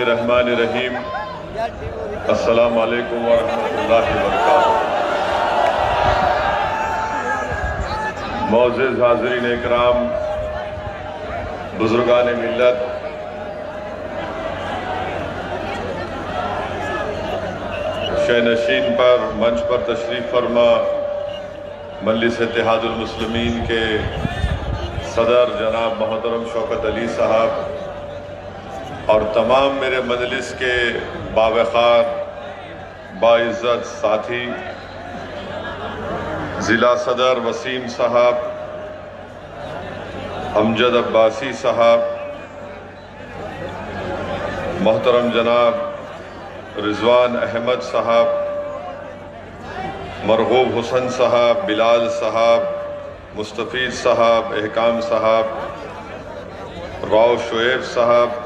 बिस्मिल्लाहिर्रहमानिर्रहीम। अस्सलामु अलैकुम वरहमतुल्लाहि वबरकातुहू। मोअज़्ज़िज़ हाज़रीन इकराम, बुज़ुर्गान मिल्लत, शहनशीन पर मंच पर तशरीफ़ फरमा मजलिस इत्तेहादुल मुस्लिमीन के सदर जनाब मोहतरम शौकत अली साहब और तमाम मेरे मजलिस के बावक़ार बाइज़्ज़त साथी, ज़िला सदर वसीम साहब, अमजद अब्बासी साहब, मोहतरम जनाब रिजवान अहमद साहब, मरगूब हुसन साहब, बिलाल साहब, मुस्तफ़ीज़ साहब, एहकाम साहब, राव शुएब साहब,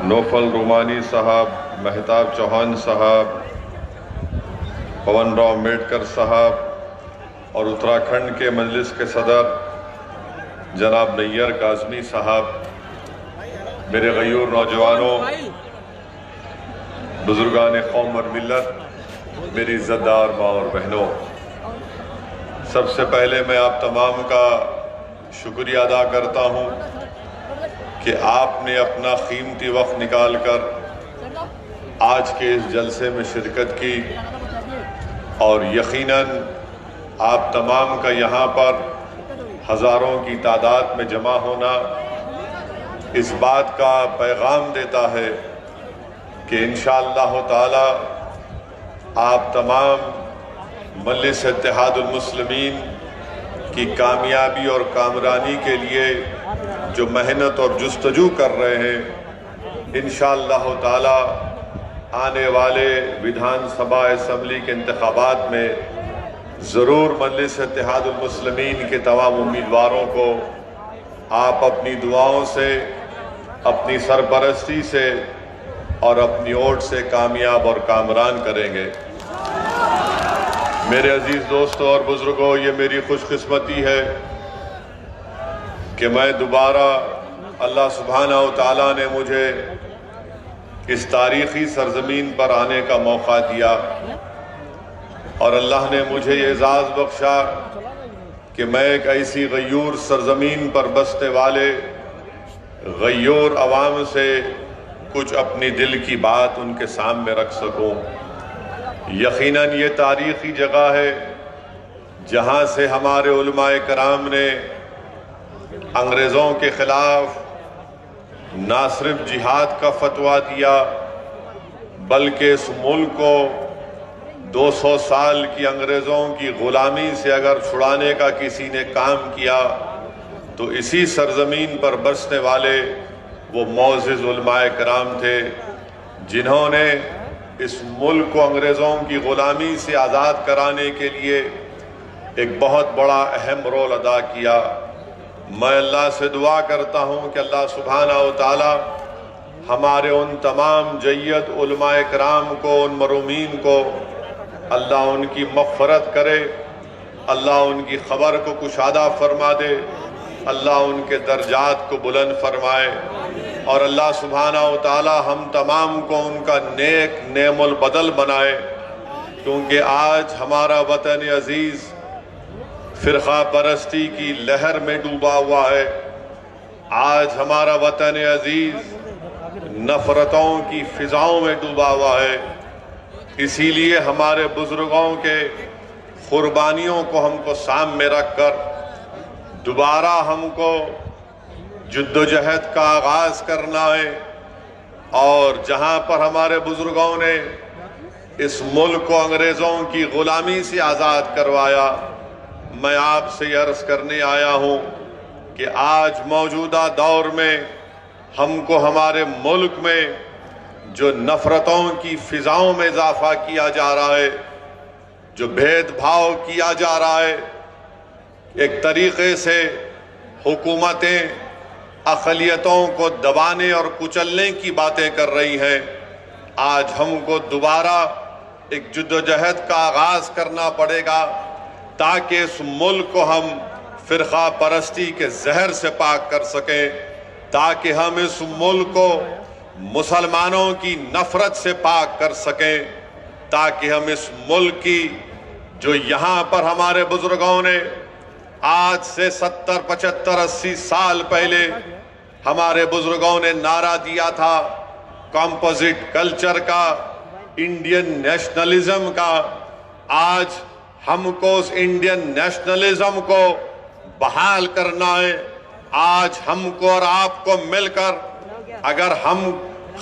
नौफल रुमानी साहब, महताब चौहान साहब, पवन राव अम्बेडकर साहब और उत्तराखंड के मजलिस के सदर जनाब नैयर काज़मी साहब, मेरे गयूर नौजवानों, बुजुर्गान कौम और मिल्लत, मेरी इज़्ज़तदार माँ और बहनों, सबसे पहले मैं आप तमाम का शुक्रिया अदा करता हूँ कि आपने अपना कीमती वक्त निकाल कर आज के इस जलसे में शिरकत की और यकीनन आप तमाम का यहाँ पर हज़ारों की तादाद में जमा होना इस बात का पैगाम देता है कि इंशाअल्लाह ताला आप तमाम मजलिस इत्तेहादुल मुस्लिमीन की कामयाबी और कामरानी के लिए जो मेहनत और जुस्तजू कर रहे हैं, इंशाअल्लाह ताला आने वाले विधानसभा असम्बली के इंतखाबात में ज़रूर मजलिस इत्तेहादुल मुस्लिमीन के तमाम उम्मीदवारों को आप अपनी दुआओं से, अपनी सरपरस्ती से और अपनी ओट से कामयाब और कामरान करेंगे। मेरे अजीज़ दोस्तों और बुज़ुर्गों, ये मेरी खुशकिस्मती है कि मैं दोबारा अल्लाह सुब्हानहू व तआला ने मुझे इस तारीख़ी सरज़मीन पर आने का मौका दिया और अल्लाह ने मुझे ये एज़ाज़ बख्शा कि मैं एक ऐसी गयूर सरज़मीन पर बसने वाले गयूर अवाम से कुछ अपनी दिल की बात उनके सामने रख सकूं। यकीनन ये तारीख़ी जगह है जहाँ से हमारे उलमाए कराम ने अंग्रेज़ों के ख़िलाफ़ ना सिर्फ जिहाद का फतवा दिया बल्कि इस मुल्क को 200 साल की अंग्रेज़ों की ग़ुलामी से अगर छुड़ाने का किसी ने काम किया तो इसी सरज़मीन पर बसने वाले वो मोअज़्ज़िज़ उलमाए कराम थे जिन्होंने इस मुल्क को अंग्रेज़ों की ग़ुलामी से आज़ाद कराने के लिए एक बहुत बड़ा अहम रोल अदा किया। मैं अल्लाह से दुआ करता हूँ कि अल्लाह सुब्हानहू व तआला हमारे उन तमाम जय्यद उलमाए कराम को, उन मरूमीन को अल्लाह उनकी मग़फ़रत करे, अल्लाह उनकी ख़बर को कुशादा फरमा दे, अल्लाह उनके दर्जात को बुलंद फरमाए और अल्लाह सुब्हानहू व तआला हम तमाम को उनका नेक नेमुल बदल बनाए, क्योंकि आज हमारा वतन अज़ीज़ फ़िरक़ा परस्ती की लहर में डूबा हुआ है। आज हमारा वतन अज़ीज़ नफ़रतों की फ़िज़ाओं में डूबा हुआ है। इसीलिए हमारे बुज़ुर्गों के क़ुरबानियों को हमको सामने रख कर दोबारा हमको जद्दोजहद का आगाज़ करना है और जहाँ पर हमारे बुज़ुर्गों ने इस मुल्क को अंग्रेज़ों की ग़ुलामी से आज़ाद करवाया, मैं आपसे अर्ज़ करने आया हूँ कि आज मौजूदा दौर में हमको हमारे मुल्क में जो नफ़रतों की फ़िज़ाओं में इजाफ़ा किया जा रहा है, जो भेदभाव किया जा रहा है, एक तरीक़े से हुकूमतें अक़लियतों को दबाने और कुचलने की बातें कर रही हैं। आज हमको दोबारा एक जद्दोजहद का आगाज़ करना पड़ेगा ताकि इस मुल्क को हम फ़िरक़ा परस्ती के जहर से पाक कर सकें, ताकि हम इस मुल्क को मुसलमानों की नफरत से पाक कर सकें, ताकि हम इस मुल्क की, जो यहां पर हमारे बुजुर्गों ने आज से 70, 75, 80 साल पहले हमारे बुजुर्गों ने नारा दिया था कॉम्पोजिट कल्चर का, इंडियन नेशनलिज्म का, आज हमको उस इंडियन नेशनलिज्म को बहाल करना है। आज हमको और आपको मिलकर अगर हम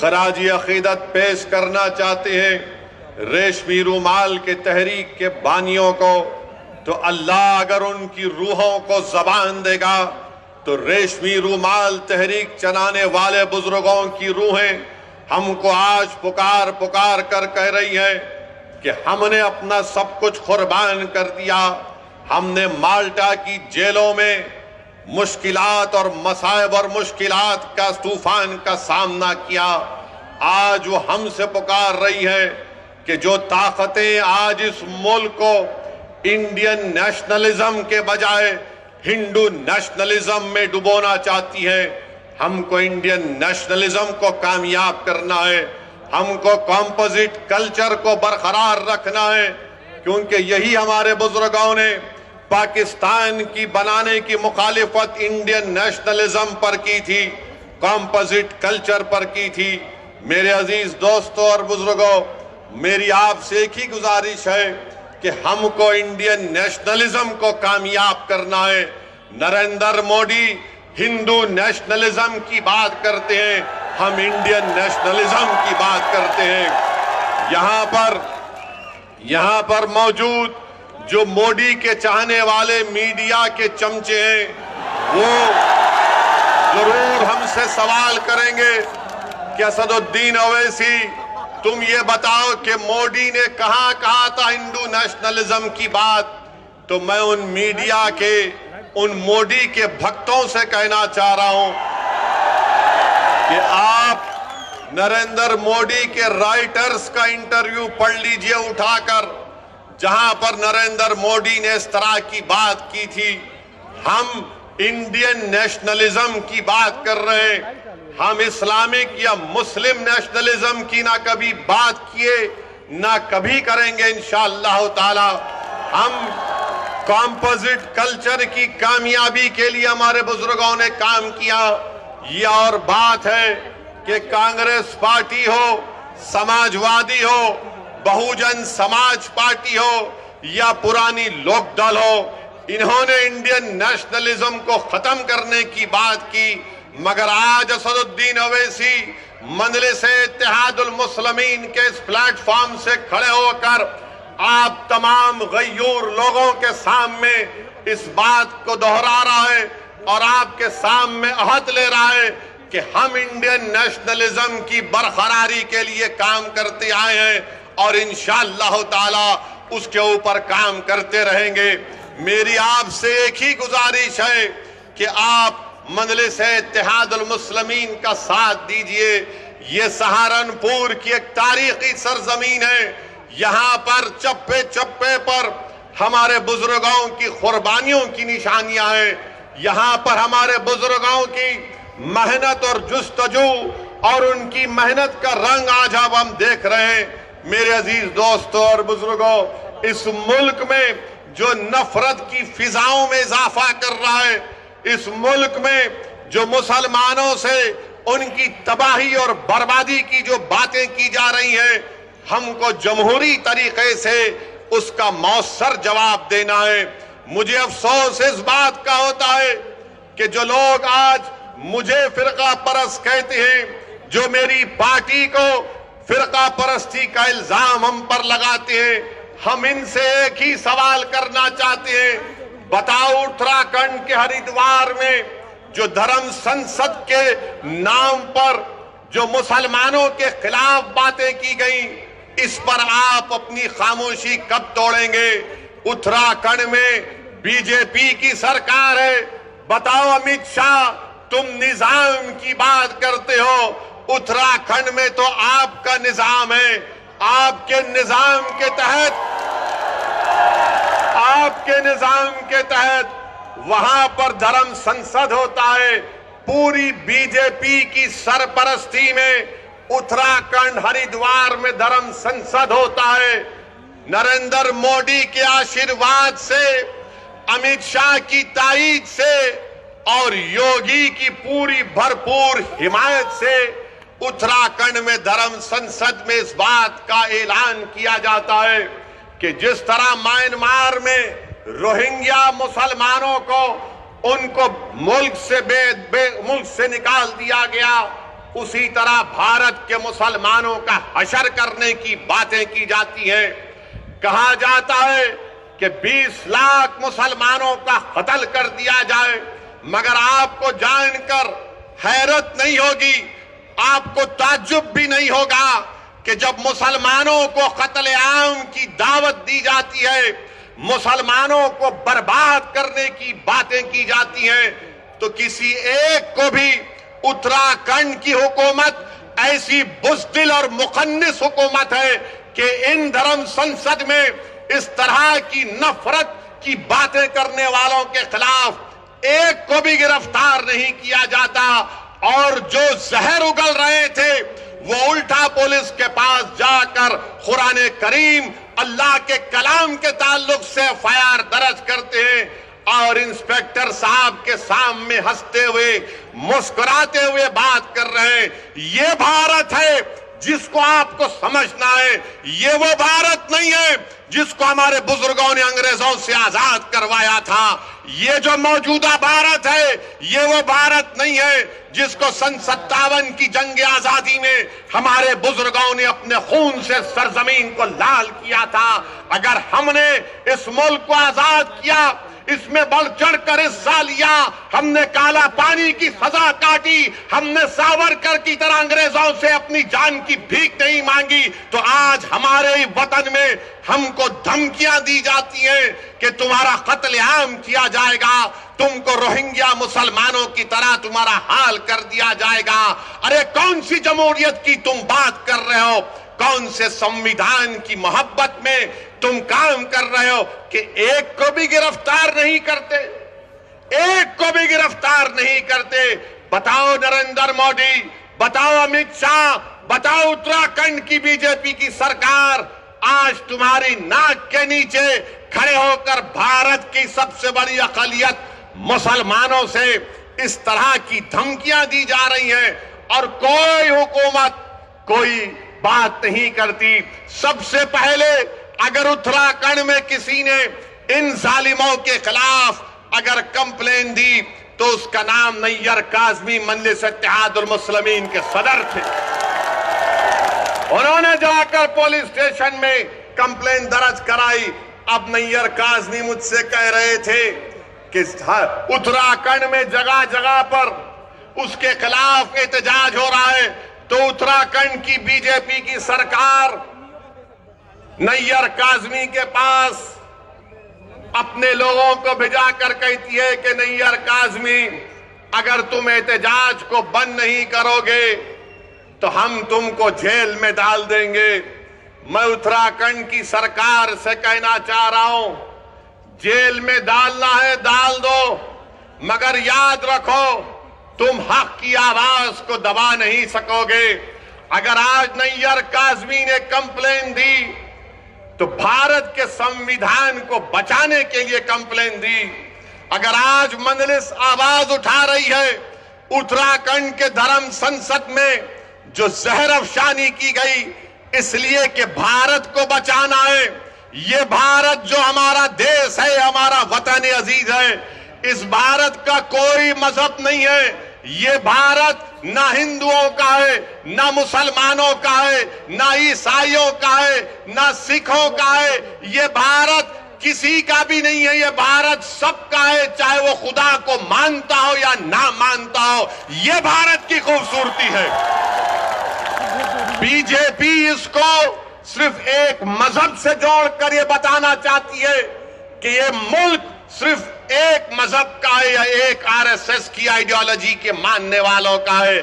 खराजी अकीदत पेश करना चाहते हैं रेशमी रूमाल के तहरीक के बानियों को, तो अल्लाह अगर उनकी रूहों को जबान देगा तो रेशमी रूमाल तहरीक चलाने वाले बुजुर्गों की रूहें हमको आज पुकार पुकार कर कह रही हैं कि हमने अपना सब कुछ कुर्बान कर दिया। हमने माल्टा की जेलों में मुश्किलात और मसाइब और मुश्किलात का तूफान का सामना किया। आज वो हमसे पुकार रही है कि जो ताकतें आज इस मुल्क को इंडियन नेशनलिज्म के बजाय हिंदू नेशनलिज्म में डुबोना चाहती हैं, हमको इंडियन नेशनलिज्म को कामयाब करना है, हमको कॉम्पोजिट कल्चर को बरकरार रखना है, क्योंकि यही हमारे बुजुर्गों ने पाकिस्तान की बनाने की मुखालिफत इंडियन नेशनलिज्म पर की थी, कॉम्पोजिट कल्चर पर की थी। मेरे अजीज दोस्तों और बुजुर्गों, मेरी आपसे एक ही गुजारिश है कि हमको इंडियन नेशनलिज्म को कामयाब करना है। नरेंद्र मोदी हिंदू नेशनलिज्म की बात करते हैं, हम इंडियन नेशनलिज्म की बात करते हैं। यहां पर मौजूद जो मोदी के चाहने वाले मीडिया के चमचे हैं, वो जरूर हमसे सवाल करेंगे कि असदुद्दीन ओवैसी, तुम ये बताओ कि मोदी ने कहां कहा था हिंदू नेशनलिज्म की बात। तो मैं उन मीडिया के, उन मोदी के भक्तों से कहना चाह रहा हूं कि आप नरेंद्र मोदी के राइटर्स का इंटरव्यू पढ़ लीजिए उठाकर, जहां पर नरेंद्र मोदी ने इस तरह की बात की थी। हम इंडियन नेशनलिज्म की बात कर रहे हैं, हम इस्लामिक या मुस्लिम नेशनलिज्म की ना कभी बात किए ना कभी करेंगे इंशाअल्लाह ताला। हम कॉम्पोजिट कल्चर की कामयाबी के लिए हमारे बुजुर्गों ने काम किया। ये और बात है कि कांग्रेस पार्टी हो, समाजवादी हो, बहुजन समाज पार्टी हो या पुरानी लोकदल हो, इन्होंने इंडियन नेशनलिज्म को खत्म करने की बात की, मगर आज असदुद्दीन ओवैसी मजलिस-ए-इत्तेहादुल मुस्लिमीन के इस प्लेटफॉर्म से खड़े होकर आप तमाम गयूर लोगों के सामने इस बात को दोहरा रहा है और आपके सामने अहद ले रहा है कि हम इंडियन नेशनलिज्म की बरकरारी के लिए काम करते आए हैं और इंशाअल्लाह ताला उसके ऊपर काम करते रहेंगे। मेरी आपसे एक ही गुजारिश है कि आप मजलिस-ए-इत्तेहादुल मुस्लिमीन का साथ दीजिए। ये सहारनपुर की एक तारीखी सरजमीन है, यहाँ पर चप्पे चप्पे पर हमारे बुजुर्गों की कुर्बानियों की निशानियां हैं। यहाँ पर हमारे बुजुर्गों की मेहनत और जुस्तजू और उनकी मेहनत का रंग आज अब हम देख रहे हैं। मेरे अजीज दोस्तों और बुजुर्गों, इस मुल्क में जो नफरत की फिजाओं में इजाफा कर रहा है, इस मुल्क में जो मुसलमानों से उनकी तबाही और बर्बादी की जो बातें की जा रही हैं, हमको जमहूरी तरीके से उसका मौसर जवाब देना है। मुझे अफसोस इस बात का होता है कि जो लोग आज मुझे फिरका परस्त कहते हैं, जो मेरी पार्टी को फिरका परस्ती का इल्जाम हम पर लगाते हैं, हम इनसे एक ही सवाल करना चाहते हैं, बताओ उत्तराखंड के हरिद्वार में जो धर्म संसद के नाम पर जो मुसलमानों के खिलाफ बातें की गई, इस पर आप अपनी खामोशी कब तोड़ेंगे? उत्तराखंड में बीजेपी की सरकार है, बताओ अमित शाह, तुम निजाम की बात करते हो, उत्तराखंड में तो आपका निजाम है। आपके निजाम के तहत वहां पर धर्म संसद होता है। पूरी बीजेपी की सरपरस्ती में उत्तराखंड हरिद्वार में धर्म संसद होता है। नरेंद्र मोदी के आशीर्वाद से, अमित शाह की ताईद से और योगी की पूरी भरपूर हिमायत से उत्तराखंड में धर्म संसद में इस बात का ऐलान किया जाता है कि जिस तरह म्यांमार में रोहिंग्या मुसलमानों को उनको मुल्क से निकाल दिया गया, उसी तरह भारत के मुसलमानों का हशर करने की बातें की जाती हैं। कहा जाता है कि 20 लाख मुसलमानों का कत्ल कर दिया जाए, मगर आपको जानकर हैरत नहीं होगी, आपको ताज्जुब भी नहीं होगा कि जब मुसलमानों को कत्ले आम की दावत दी जाती है, मुसलमानों को बर्बाद करने की बातें की जाती हैं, तो किसी एक को भी उत्तराखंड की हुकूमत ऐसी बुज़दिल और मुखन्निस हुकूमत है कि इन धर्म संसद में इस तरह की नफरत की बातें करने वालों के खिलाफ एक को भी गिरफ्तार नहीं किया जाता। और जो जहर उगल रहे थे वो उल्टा पुलिस के पास जाकर कुरान करीम अल्लाह के कलाम के ताल्लुक से एफआईआर दर्ज करते हैं और इंस्पेक्टर साहब के सामने हंसते हुए मुस्कुराते हुए बात कर रहे हैं। ये भारत है जिसको आपको समझना है, ये वो भारत नहीं है जिसको हमारे बुजुर्गों ने अंग्रेजों से आजाद करवाया था। ये जो मौजूदा भारत है ये वो भारत नहीं है जिसको सन 57 की जंग आजादी में हमारे बुजुर्गों ने अपने खून से सरजमीन को लाल किया था। अगर हमने इस मुल्क को आजाद किया, इसमें बढ़ चढ़कर हिस्सा लिया, हमने काला पानी की सजा काटी, हमने सावरकर की तरह अंग्रेजों से अपनी जान की भीख नहीं मांगी, तो आज हमारे वतन में हमको धमकियां दी जाती हैं कि तुम्हारा कत्लेआम किया जाएगा, तुमको रोहिंग्या मुसलमानों की तरह तुम्हारा हाल कर दिया जाएगा। अरे कौन सी जमहूरियत की तुम बात कर रहे हो? कौन से संविधान की मोहब्बत में तुम काम कर रहे हो कि एक को भी गिरफ्तार नहीं करते, एक को भी गिरफ्तार नहीं करते? बताओ नरेंद्र मोदी, बताओ अमित शाह, बताओ उत्तराखंड की बीजेपी की सरकार, आज तुम्हारी नाक के नीचे खड़े होकर भारत की सबसे बड़ी अक़लियत मुसलमानों से इस तरह की धमकियां दी जा रही हैं और कोई हुकूमत कोई बात नहीं करती। सबसे पहले अगर उत्तराखंड में किसी ने इन जालिमों के खिलाफ अगर कंप्लेन दी तो उसका नाम नैयर काज़मी मजलिस इत्तेहादुल मुस्लिमीन के सदर थे। उन्होंने जाकर पुलिस स्टेशन में कंप्लेन दर्ज कराई। अब नैयर काज़मी मुझसे कह रहे थे कि उत्तराखंड में जगह जगह पर उसके खिलाफ एहतजाज हो रहा है, तो उत्तराखंड की बीजेपी की सरकार नैयर काज़मी के पास अपने लोगों को भिजाकर कहती है कि नैयर काज़मी, अगर तुम एहतजाज को बंद नहीं करोगे तो हम तुमको जेल में डाल देंगे। मैं उत्तराखंड की सरकार से कहना चाह रहा हूं, जेल में डालना है डाल दो, मगर याद रखो तुम हक की आवाज को दबा नहीं सकोगे। अगर आज नैयर काज़मी ने कंप्लेन दी तो भारत के संविधान को बचाने के लिए कंप्लेन दी। अगर आज मजलिस आवाज उठा रही है उत्तराखंड के धर्म संसद में जो जहर अफशानी की गई इसलिए कि भारत को बचाना है, ये भारत जो हमारा देश है, हमारा वतन अजीज है, इस भारत का कोई मजहब नहीं है। ये भारत ना हिंदुओं का है, ना मुसलमानों का है, ना ईसाइयों का है, ना सिखों का है। ये भारत किसी का भी नहीं है, ये भारत सबका है, चाहे वो खुदा को मानता हो या ना मानता हो। ये भारत की खूबसूरती है। बीजेपी इसको सिर्फ एक मजहब से जोड़कर ये बताना चाहती है कि ये मुल्क सिर्फ एक मजहब का है या एक आरएसएस की आइडियोलॉजी के मानने वालों का है।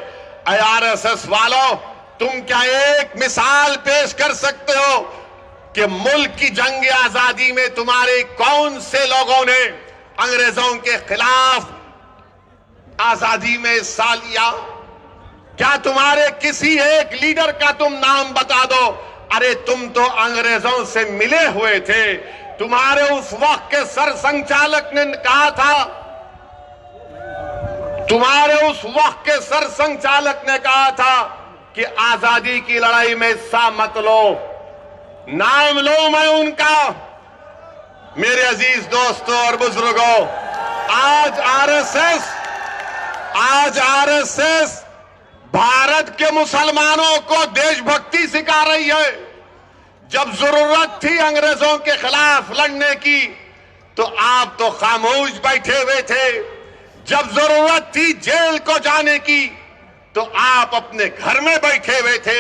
आरएसएस वालों, तुम क्या एक मिसाल पेश कर सकते हो कि मुल्क की जंग आजादी में तुम्हारे कौन से लोगों ने अंग्रेजों के खिलाफ आजादी में हिस्सा लिया? क्या तुम्हारे किसी एक लीडर का तुम नाम बता दो? अरे तुम तो अंग्रेजों से मिले हुए थे। तुम्हारे उस वक्त के सर संचालक ने कहा था, तुम्हारे उस वक्त के सर संचालक ने कहा था कि आजादी की लड़ाई में हिस्सा मत लो। नाम लो मैं उनका। मेरे अजीज दोस्तों और बुजुर्गों, आज आरएसएस भारत के मुसलमानों को देशभक्ति सिखा रही है। जब जरूरत थी अंग्रेजों के खिलाफ लड़ने की तो आप तो खामोश बैठे हुए थे। जब जरूरत थी जेल को जाने की तो आप अपने घर में बैठे हुए थे।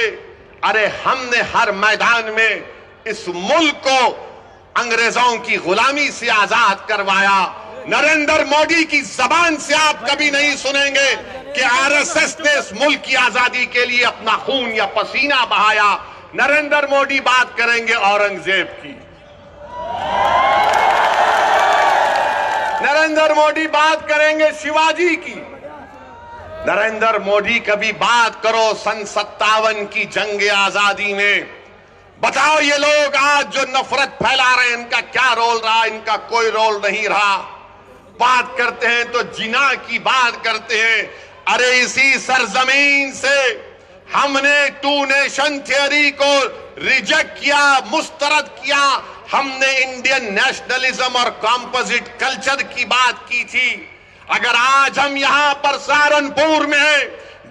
अरे हमने हर मैदान में इस मुल्क को अंग्रेजों की गुलामी से आजाद करवाया। नरेंद्र मोदी की जबान से आप कभी नहीं सुनेंगे कि आरएसएस ने इस मुल्क की आजादी के लिए अपना खून या पसीना बहाया। नरेंद्र मोदी बात करेंगे औरंगजेब की, नरेंद्र मोदी बात करेंगे शिवाजी की, नरेंद्र मोदी कभी बात करो सन 57 की जंग आजादी में। बताओ ये लोग आज जो नफरत फैला रहे हैं इनका क्या रोल रहा? इनका कोई रोल नहीं रहा। बात करते हैं तो जिना की बात करते हैं। अरे इसी सरजमीन से हमने 2 नेशन थियरी को रिजेक्ट किया, मुस्तरद किया। हमने इंडियन नेशनलिज्म और कॉम्पोजिट कल्चर की बात की थी। अगर आज हम यहां पर सहारनपुर में हैं,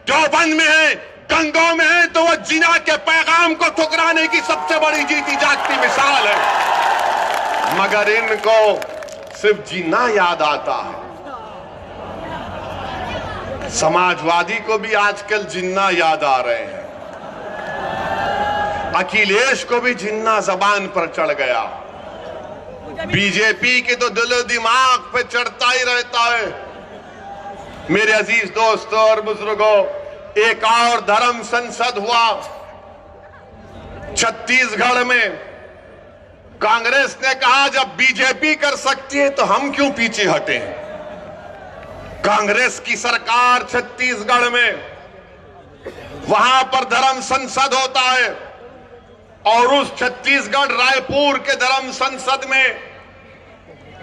देवबंद में हैं, गंगों में हैं, तो वो जिना के पैगाम को ठुकराने की सबसे बड़ी जीती जागती मिसाल है। मगर इनको सिर्फ जिना याद आता है। समाजवादी को भी आजकल जिन्ना याद आ रहे हैं। अखिलेश को भी जिन्ना जबान पर चढ़ गया। बीजेपी के तो दिलो दिमाग पे चढ़ता ही रहता है। मेरे अजीज दोस्तों और बुजुर्गों, एक और धर्म संसद हुआ छत्तीसगढ़ में। कांग्रेस ने कहा जब बीजेपी कर सकती है तो हम क्यों पीछे हटे? कांग्रेस की सरकार छत्तीसगढ़ में, वहां पर धर्म संसद होता है और उस छत्तीसगढ़ रायपुर के धर्म संसद में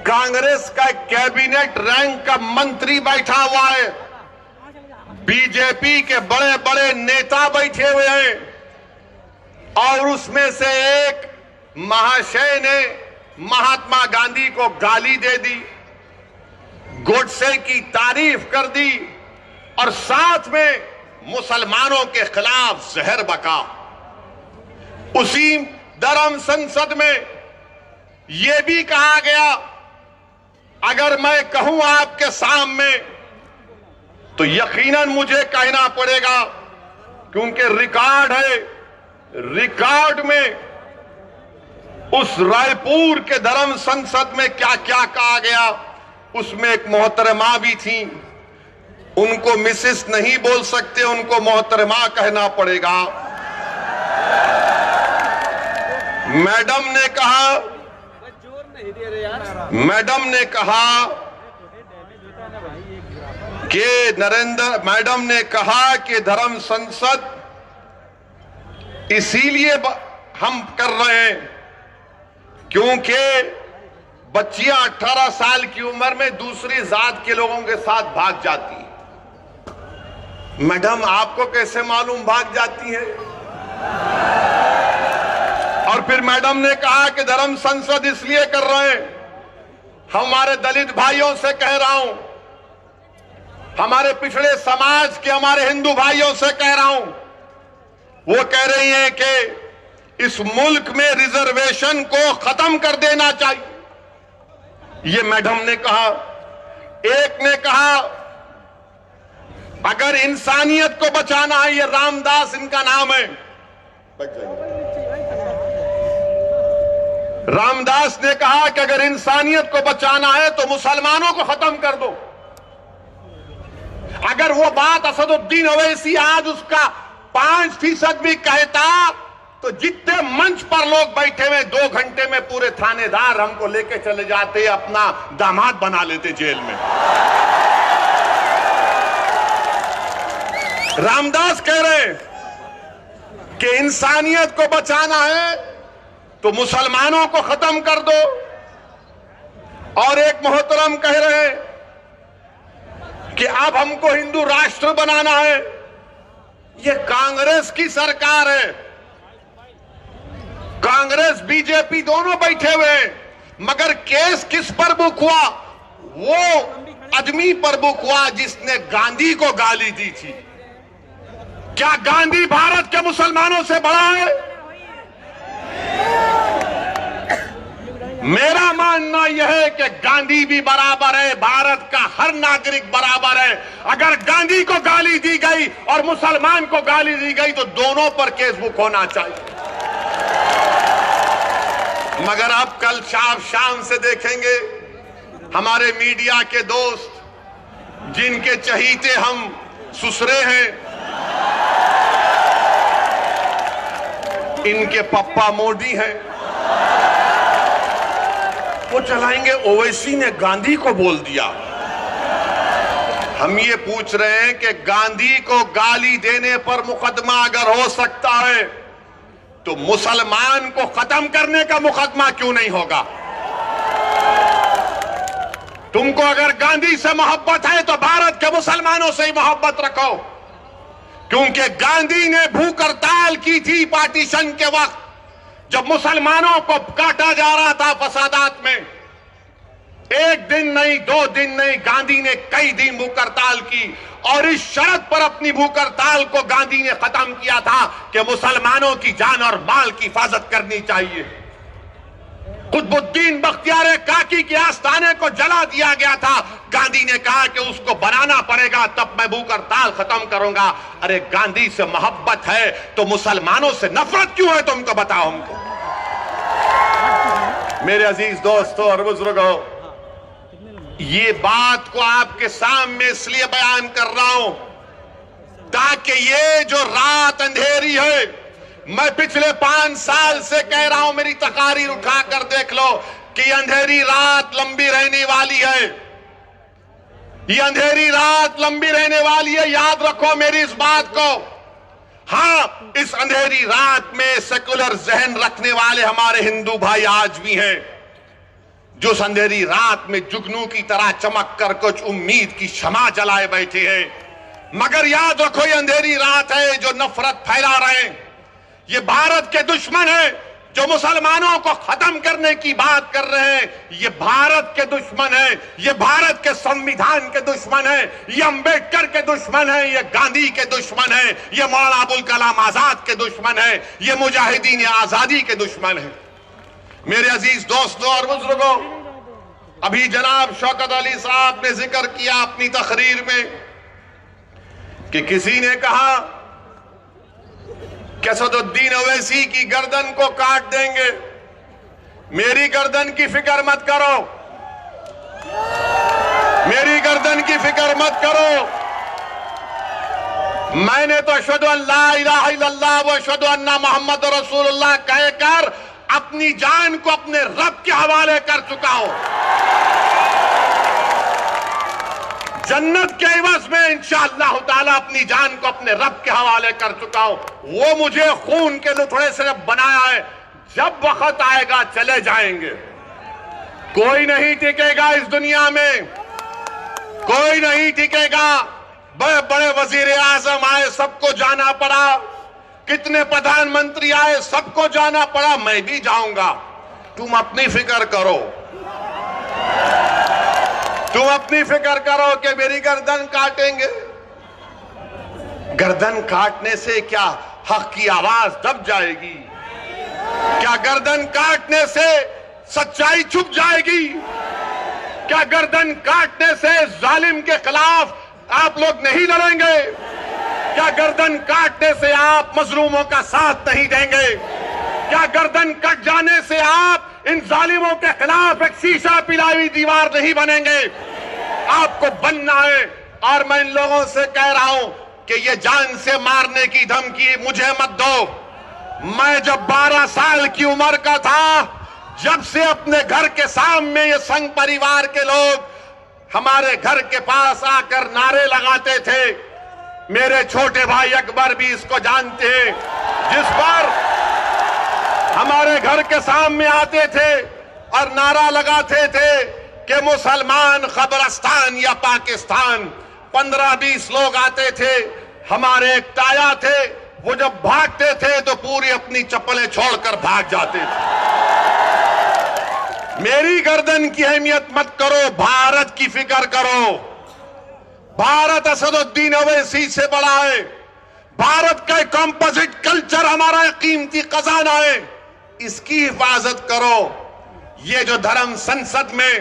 कांग्रेस का कैबिनेट रैंक का मंत्री बैठा हुआ है। बीजेपी के बड़े बड़े नेता बैठे हुए हैं और उसमें से एक महाशय ने महात्मा गांधी को गाली दे दी, गोडसे की तारीफ कर दी और साथ में मुसलमानों के खिलाफ जहर बका। उसी धर्म संसद में यह भी कहा गया, अगर मैं कहूं आपके सामने तो यकीनन मुझे कहना पड़ेगा क्योंकि रिकॉर्ड है। रिकॉर्ड में उस रायपुर के धर्म संसद में क्या क्या कहा गया, उसमें एक मोहतरमा भी थी। उनको मिसेस नहीं बोल सकते, उनको मोहतरमा कहना पड़ेगा। मैडम ने कहा कि मैडम ने कहा कि धर्म संसद इसीलिए हम कर रहे हैं क्योंकि बच्चियां 18 साल की उम्र में दूसरी जात के लोगों के साथ भाग जाती हैं। मैडम आपको कैसे मालूम भाग जाती है? और फिर मैडम ने कहा कि धर्म संसद इसलिए कर रहे हैं, हमारे दलित भाइयों से कह रहा हूं, हमारे पिछड़े समाज के हमारे हिंदू भाइयों से कह रहा हूं, वो कह रही हैं कि इस मुल्क में रिजर्वेशन को खत्म कर देना चाहिए। ये मैडम ने कहा। एक ने कहा अगर इंसानियत को बचाना है, ये रामदास इनका नाम है, रामदास ने कहा कि अगर इंसानियत को बचाना है तो मुसलमानों को खत्म कर दो। अगर वो बात असदुद्दीन ओवैसी आज उसका 5% भी कहता तो जितने मंच पर लोग बैठे हुए 2 घंटे में पूरे थानेदार हमको लेके चले जाते, अपना दामाद बना लेते जेल में। रामदास कह रहे हैं कि इंसानियत को बचाना है तो मुसलमानों को खत्म कर दो, और एक मोहतरम कह रहे हैं कि अब हमको हिंदू राष्ट्र बनाना है। ये कांग्रेस की सरकार है, कांग्रेस बीजेपी दोनों बैठे हुए हैं, मगर केस किस पर बुक हुआ? वो आदमी पर बुक हुआ जिसने गांधी को गाली दी थी। क्या गांधी भारत के मुसलमानों से बड़ा है? मेरा मानना यह है कि गांधी भी बराबर है, भारत का हर नागरिक बराबर है। अगर गांधी को गाली दी गई और मुसलमान को गाली दी गई तो दोनों पर केस बुक होना चाहिए। मगर अब कल शाम से देखेंगे हमारे मीडिया के दोस्त, जिनके चहीते हम सुसरे हैं, इनके पप्पा मोदी हैं, वो चलाएंगे ओवैसी ने गांधी को बोल दिया। हम ये पूछ रहे हैं कि गांधी को गाली देने पर मुकदमा अगर हो सकता है तो मुसलमान को खत्म करने का मुकदमा क्यों नहीं होगा? तुमको अगर गांधी से मोहब्बत है तो भारत के मुसलमानों से ही मोहब्बत रखो, क्योंकि गांधी ने भूख हड़ताल की थी पार्टीशन के वक्त, जब मुसलमानों को काटा जा रहा था फसादात में। एक दिन नहीं, 2 दिन नहीं, गांधी ने कई दिन भूख हड़ताल की, और इस शर्त पर अपनी भूख हड़ताल को गांधी ने खत्म किया था कि मुसलमानों की जान और माल की हिफाजत करनी चाहिए। कुतुबुद्दीन बख्तियार काकी के आस्थाने को जला दिया गया था, गांधी ने कहा कि उसको बनाना पड़ेगा तब मैं भूख हड़ताल खत्म करूंगा। अरे गांधी से मोहब्बत है तो मुसलमानों से नफरत क्यों है? तुमको बताओ हमको। मेरे अजीज दोस्तों और बुजुर्गों, ये बात को आपके सामने इसलिए बयान कर रहा हूं ताकि ये जो रात अंधेरी है, मैं पिछले 5 साल से कह रहा हूं, मेरी तकारीर उठाकर देख लो कि अंधेरी रात लंबी रहने वाली है। ये अंधेरी रात लंबी रहने वाली है, याद रखो मेरी इस बात को। हां, इस अंधेरी रात में सेकुलर जहन रखने वाले हमारे हिंदू भाई आज भी हैं, जो अंधेरी रात में जुगनू की तरह चमक कर कुछ उम्मीद की शमा जलाए बैठे हैं। मगर याद रखो, ये अंधेरी रात है जो नफरत फैला रहे हैं, ये भारत के दुश्मन है जो मुसलमानों को खत्म करने की बात कर रहे हैं। ये भारत के दुश्मन है, ये भारत के संविधान के दुश्मन है, ये अंबेडकर के दुश्मन है, ये गांधी के दुश्मन है, ये मौलाना अबुल कलाम आजाद के दुश्मन है, ये मुजाहिदीन आजादी के दुश्मन है। मेरे अजीज दोस्तों और बुजुर्गों, अभी जनाब शौकत अली साहब ने जिक्र किया अपनी तकरीर में कि किसी ने कहा कि असदुद्दीन ओवैसी की गर्दन को काट देंगे। मेरी गर्दन की फिक्र मत करो, मेरी गर्दन की फिक्र मत करो। मैंने तो अशहदु अल्ला इलाहा इल्लल्लाह व अशहदु अन्ना मुहम्मद रसूलुल्लाह कहकर अपनी जान को अपने रब के हवाले कर चुका हूं। जन्नत के इवज में इंशाअल्लाह ताला अपनी जान को अपने रब के हवाले कर चुका हूं। वो मुझे खून के लुथड़े से बनाया है, जब वक्त आएगा चले जाएंगे। कोई नहीं टिकेगा इस दुनिया में, कोई नहीं टिकेगा। बड़े बड़े वजीर आजम आए, सबको जाना पड़ा, कितने प्रधानमंत्री आए, सबको जाना पड़ा, मैं भी जाऊंगा। तुम अपनी फिक्र करो, तुम अपनी फिक्र करो कि मेरी गर्दन काटेंगे। गर्दन काटने से क्या हक की आवाज दब जाएगी? क्या गर्दन काटने से सच्चाई छुप जाएगी? क्या गर्दन काटने से जालिम के खिलाफ आप लोग नहीं लड़ेंगे? क्या गर्दन काटने से आप मजलूमों का साथ नहीं देंगे? क्या गर्दन कट जाने से आप इन जालिमों के खिलाफ एक शीशा पिलाई दीवार नहीं बनेंगे? आपको बनना है। और मैं इन लोगों से कह रहा हूं कि ये जान से मारने की धमकी मुझे मत दो। मैं जब 12 साल की उम्र का था, जब से अपने घर के सामने ये संघ परिवार के लोग हमारे घर के पास आकर नारे लगाते थे, मेरे छोटे भाई अकबर भी इसको जानते हैं, जिस पर हमारे घर के सामने आते थे और नारा लगाते थे कि मुसलमान कब्रिस्तान या पाकिस्तान। 15-20 लोग आते थे, हमारे एक ताया थे, वो जब भागते थे तो पूरी अपनी चप्पलें छोड़कर भाग जाते थे। मेरी गर्दन की अहमियत मत करो, भारत की फिक्र करो। भारत असदुद्दीन ओवैसी से बड़ा है। भारत का कंपोजिट कल्चर हमारा कीमती खजाना है, इसकी हिफाजत करो। ये जो धर्म संसद में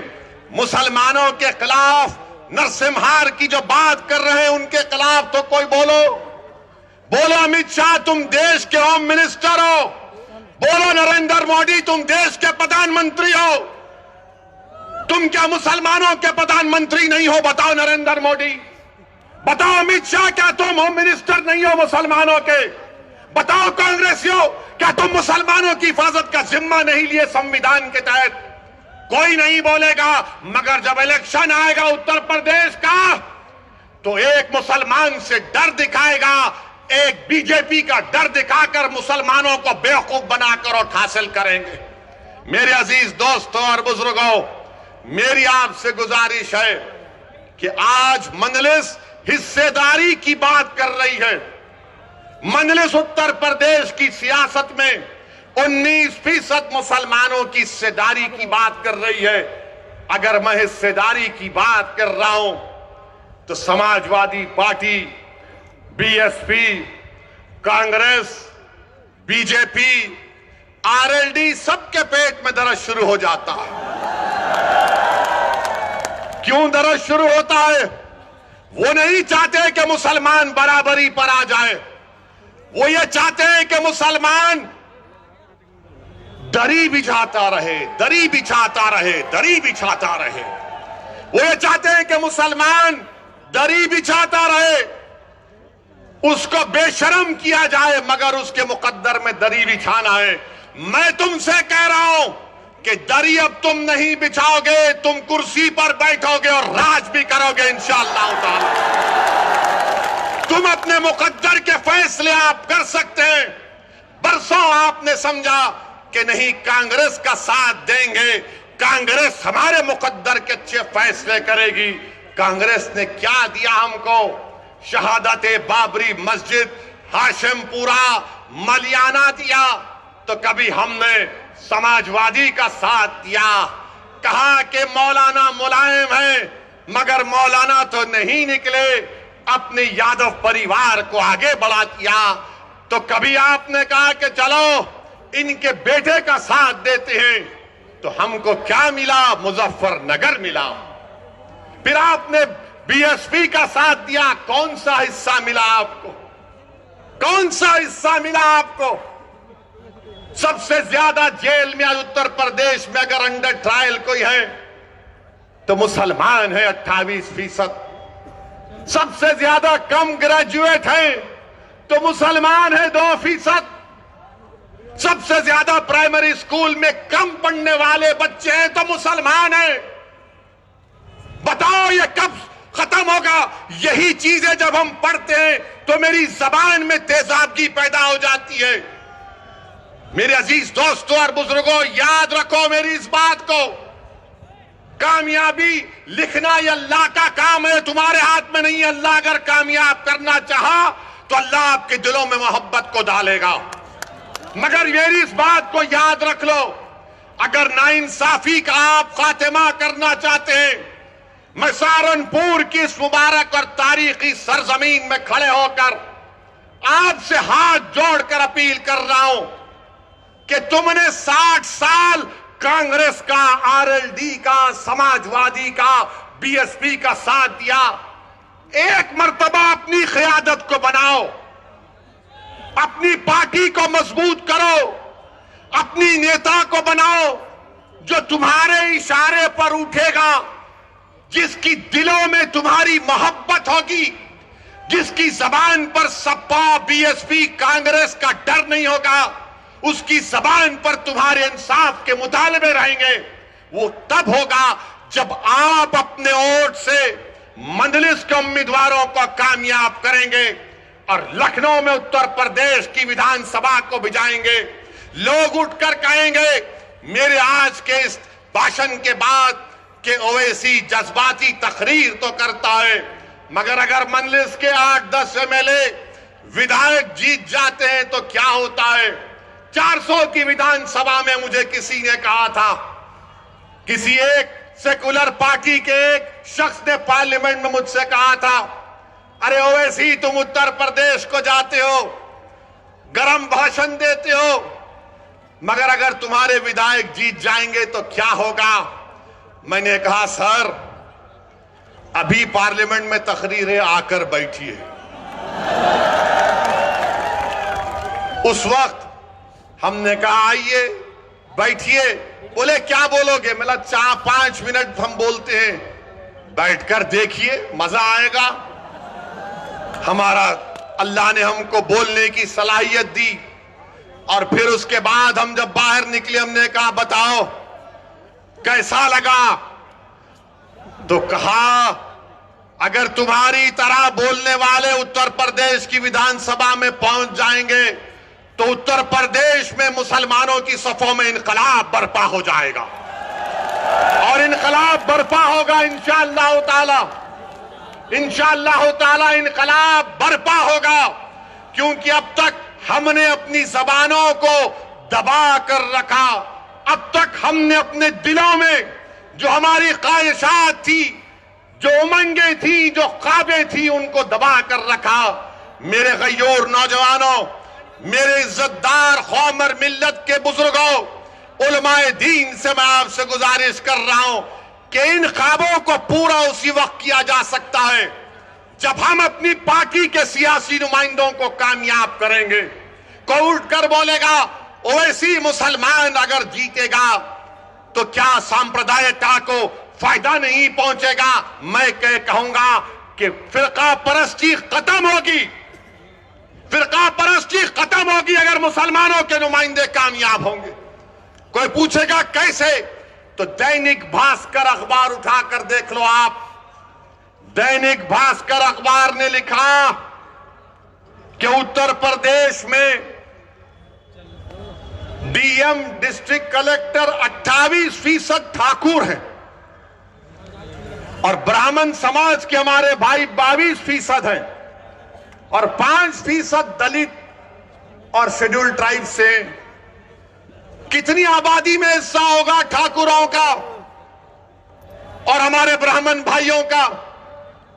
मुसलमानों के खिलाफ नरसिम्हार की जो बात कर रहे हैं, उनके खिलाफ तो कोई बोलो। बोलो अमित शाह तुम देश के होम मिनिस्टर हो, बोलो नरेंद्र मोदी तुम देश के प्रधानमंत्री हो। तुम क्या मुसलमानों के प्रधानमंत्री नहीं हो? बताओ नरेंद्र मोदी, बताओ अमित शाह, क्या तुम होम मिनिस्टर नहीं हो मुसलमानों के? बताओ कांग्रेसियों, क्या तुम मुसलमानों की हिफाजत का जिम्मा नहीं लिए संविधान के तहत? कोई नहीं बोलेगा। मगर जब इलेक्शन आएगा उत्तर प्रदेश का, तो एक मुसलमान से डर दिखाएगा, एक बीजेपी का डर दिखाकर मुसलमानों को बेवकूफ बनाकर और हासिल करेंगे। मेरे अजीज दोस्तों और बुजुर्गों, मेरी आपसे गुजारिश है कि आज मजलिस हिस्सेदारी की बात कर रही है। मजलिस उत्तर प्रदेश की सियासत में 19% मुसलमानों की हिस्सेदारी की बात कर रही है। अगर मैं हिस्सेदारी की बात कर रहा हूं तो Samajwadi party, BSP, Congress, BJP, RLD, सबके पेट में दर्द शुरू हो जाता है। क्यों दर्द शुरू होता है? वो नहीं चाहते कि मुसलमान बराबरी पर आ जाए, वो ये चाहते हैं कि मुसलमान दरी बिछाता रहे, दरी बिछाता रहे, दरी बिछाता रहे। वो ये चाहते हैं कि मुसलमान दरी बिछाता रहे, उसको बेशर्म किया जाए, मगर उसके मुकद्दर में दरी बिछाना है। मैं तुमसे कह रहा हूं कि दरी अब तुम नहीं बिछाओगे, तुम कुर्सी पर बैठोगे और राज भी करोगे इंशाअल्लाह ताला। तुम अपने मुकद्दर के फैसले आप कर सकते हैं। बरसों आपने समझा कि नहीं कांग्रेस का साथ देंगे, कांग्रेस हमारे मुकद्दर के अच्छे फैसले करेगी। कांग्रेस ने क्या दिया हमको? शहादत बाबरी मस्जिद, हाशिमपुरा, मलियाना दिया। तो कभी हमने समाजवादी का साथ दिया, कहा कि मौलाना मुलायम है, मगर मौलाना तो नहीं निकले, अपने यादव परिवार को आगे बढ़ा दिया। तो कभी आपने कहा कि चलो इनके बेटे का साथ देते हैं, तो हमको क्या मिला? मुजफ्फरनगर मिला। फिर आपने बीएसपी का साथ दिया, कौन सा हिस्सा मिला आपको? कौन सा हिस्सा मिला आपको? सबसे ज्यादा जेल में आज उत्तर प्रदेश में अगर अंडर ट्रायल कोई है तो मुसलमान है 28%। सबसे ज्यादा कम ग्रेजुएट है तो मुसलमान है 2%। सबसे ज्यादा प्राइमरी स्कूल में कम पढ़ने वाले बच्चे हैं तो मुसलमान है। बताओ ये कब खत्म होगा? यही चीजें जब हम पढ़ते हैं तो मेरी जबान में तेजाबगी पैदा हो जाती है। मेरे अजीज दोस्तों और बुजुर्गों, याद रखो मेरी इस बात को, कामयाबी लिखना ये अल्लाह का काम है, तुम्हारे हाथ में नहीं है। अल्लाह अगर कामयाब करना चाहा तो अल्लाह आपके दिलों में मोहब्बत को डालेगा। मगर मेरी इस बात को याद रख लो, अगर नाइंसाफी का आप खात्मा करना चाहते हैं, मैं सहारनपुर की इस मुबारक और तारीखी सरजमीन में खड़े होकर आपसे हाथ जोड़कर अपील कर रहा हूं कि तुमने 60 साल कांग्रेस का, आरएलडी का, समाजवादी का, बीएसपी का साथ दिया। एक मर्तबा अपनी क़यादत को बनाओ, अपनी पार्टी को मजबूत करो, अपनी नेता को बनाओ जो तुम्हारे इशारे पर उठेगा, जिसकी दिलों में तुम्हारी मोहब्बत होगी, जिसकी जबान पर सपा, बीएसपी, कांग्रेस का डर नहीं होगा, उसकी जबान पर तुम्हारे इंसाफ के मुतालबे रहेंगे। वो तब होगा जब आप अपने वोट से मंजलिस के उम्मीदवारों को कामयाब करेंगे और लखनऊ में उत्तर प्रदेश की विधानसभा को भिजाएंगे। लोग उठकर कहेंगे मेरे आज के इस भाषण के बाद कि ओवैसी जज्बाती तकरीर तो करता है, मगर अगर मंजलिस के 8-10 एमएलए विधायक जीत जाते हैं तो क्या होता है। 400 की विधानसभा में मुझे किसी ने कहा था, किसी एक सेकुलर पार्टी के एक शख्स ने पार्लियामेंट में मुझसे कहा था, अरे ओवैसी तुम उत्तर प्रदेश को जाते हो, गरम भाषण देते हो, मगर अगर तुम्हारे विधायक जीत जाएंगे तो क्या होगा। मैंने कहा सर अभी पार्लियामेंट में तकरीरें आकर बैठिए। उस वक्त हमने कहा आइए बैठिए। बोले क्या बोलोगे। मैं 4-5 मिनट हम बोलते हैं, बैठकर देखिए मजा आएगा। हमारा अल्लाह ने हमको बोलने की सलाहियत दी और फिर उसके बाद हम जब बाहर निकले हमने कहा बताओ कैसा लगा। तो कहा अगर तुम्हारी तरह बोलने वाले उत्तर प्रदेश की विधानसभा में पहुंच जाएंगे तो उत्तर प्रदेश में मुसलमानों की सफों में इनकलाब बर्पा हो जाएगा और इनकलाब बर्पा होगा इंशाअल्लाह ताला। इंशाअल्लाह ताला इनकलाब बर्पा होगा, क्योंकि अब तक हमने अपनी जबानों को दबा कर रखा। अब तक हमने अपने दिलों में जो हमारी ख्वाहिशात थी, जो उमंगें थी, जो ख्वाबें थी, उनको दबा कर रखा। मेरे गयोर नौजवानों, मेरे इज्जतदार कौमर मिल्लत के बुजुर्गों, उलमाए दीन से मैं आपसे गुजारिश कर रहा हूं कि इन ख्वाबों को पूरा उसी वक्त किया जा सकता है जब हम अपनी पार्टी के सियासी नुमाइंदों को कामयाब करेंगे। कोई उठकर बोलेगा ओवैसी मुसलमान अगर जीतेगा तो क्या सांप्रदायिकता को फायदा नहीं पहुंचेगा। मैं कहूंगा कि फिरका परस्ती खत्म होगी, फिरका परस्ती खत्म होगी अगर मुसलमानों के नुमाइंदे कामयाब होंगे। कोई पूछेगा कैसे, तो दैनिक भास्कर अखबार उठाकर देख लो आप। दैनिक भास्कर अखबार ने लिखा कि उत्तर प्रदेश में डीएम डिस्ट्रिक्ट कलेक्टर 28% ठाकुर हैं और ब्राह्मण समाज के हमारे भाई 22% हैं और 5% दलित और शेड्यूल्ड ट्राइब से। कितनी आबादी में हिस्सा होगा ठाकुरों का और हमारे ब्राह्मण भाइयों का?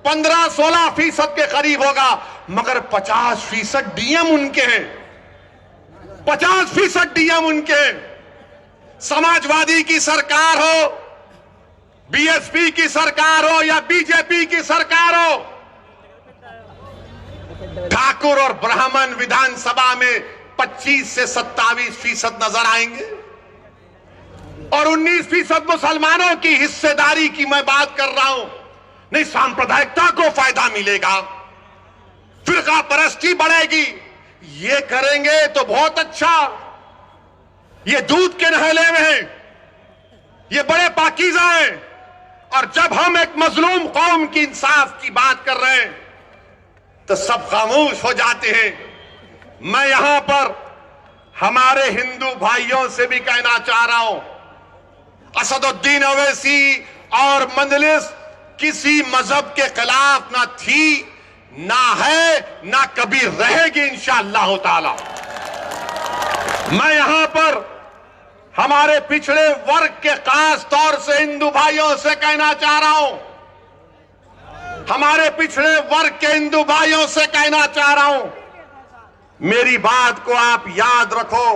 15-16% के करीब होगा, मगर 50% डीएम उनके हैं। 50% डीएम उनके हैं। समाजवादी की सरकार हो, बीएसपी की सरकार हो या बीजेपी की सरकार हो, ठाकुर और ब्राह्मण विधानसभा में 25 से 27% नजर आएंगे और 19% मुसलमानों की हिस्सेदारी की मैं बात कर रहा हूं। नहीं, सांप्रदायिकता को फायदा मिलेगा, फिरका परस्ती बढ़ेगी। ये करेंगे तो बहुत अच्छा, ये दूध के नहले में हैं, ये बड़े पाकीज़ा हैं। और जब हम एक मजलूम कौम की इंसाफ की बात कर रहे हैं तो सब खामोश हो जाते हैं। मैं यहां पर हमारे हिंदू भाइयों से भी कहना चाह रहा हूं, असदुद्दीन ओवैसी और मंजलिस किसी मजहब के खिलाफ ना थी, ना है, ना कभी रहेगी इंशाअल्लाह ताला। मैं यहां पर हमारे पिछड़े वर्ग के खास तौर से हिंदू भाइयों से कहना चाह रहा हूं, हमारे पिछड़े वर्ग के हिंदू भाइयों से कहना चाह रहा हूं, मेरी बात को आप याद रखो।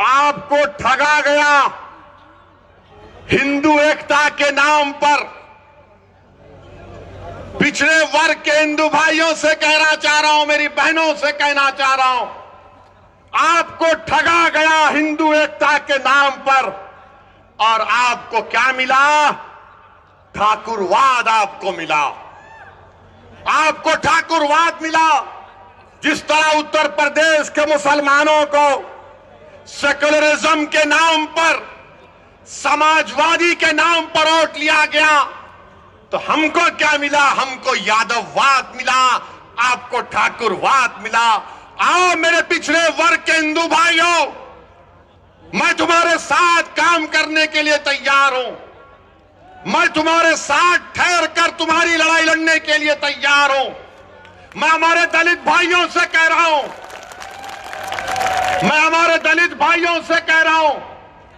आपको ठगा गया हिंदू एकता के नाम पर। पिछड़े वर्ग के हिंदू भाइयों से कहना चाह रहा हूं, मेरी बहनों से कहना चाह रहा हूं, आपको ठगा गया हिंदू एकता के नाम पर और आपको क्या मिला? ठाकुरवाद आपको मिला। आपको ठाकुरवाद मिला। जिस तरह उत्तर प्रदेश के मुसलमानों को सेकुलरिज्म के नाम पर, समाजवादी के नाम पर वोट लिया गया, तो हमको क्या मिला? हमको यादववाद मिला, आपको ठाकुरवाद मिला। आओ मेरे पिछड़े वर्ग के हिंदू भाइयों, मैं तुम्हारे साथ काम करने के लिए तैयार हूं। मैं तुम्हारे साथ ठहर कर तुम्हारी लड़ाई लड़ने के लिए तैयार हूं। मैं हमारे दलित भाइयों से कह रहा हूं, मैं हमारे दलित भाइयों से कह रहा हूं,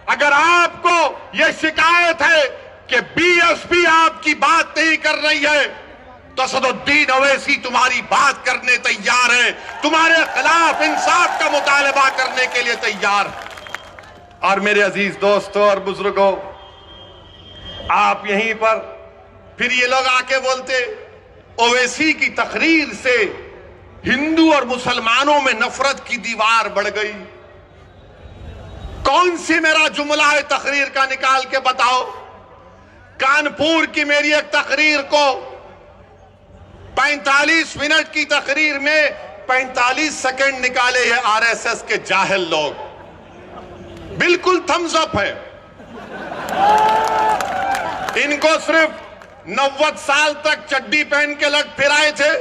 अगर आपको यह शिकायत है कि बीएसपी आपकी बात नहीं कर रही है, तो असदुद्दीन ओवैसी तुम्हारी बात करने तैयार है, तुम्हारे खिलाफ इंसाफ का मुतालबा करने के लिए तैयार है। और मेरे अजीज दोस्तों और बुजुर्गों, आप यहीं पर फिर ये लोग आके बोलते ओवैसी की तकरीर से हिंदू और मुसलमानों में नफरत की दीवार बढ़ गई। कौन सी मेरा जुमला है तकरीर का, निकाल के बताओ। कानपुर की मेरी एक तकरीर को 45 मिनट की तकरीर में 45 सेकंड निकाले हैं आरएसएस के जाहिल लोग। बिल्कुल थम्स अप है। इनको सिर्फ 90 साल तक चड्डी पहन के लग फिराए थे,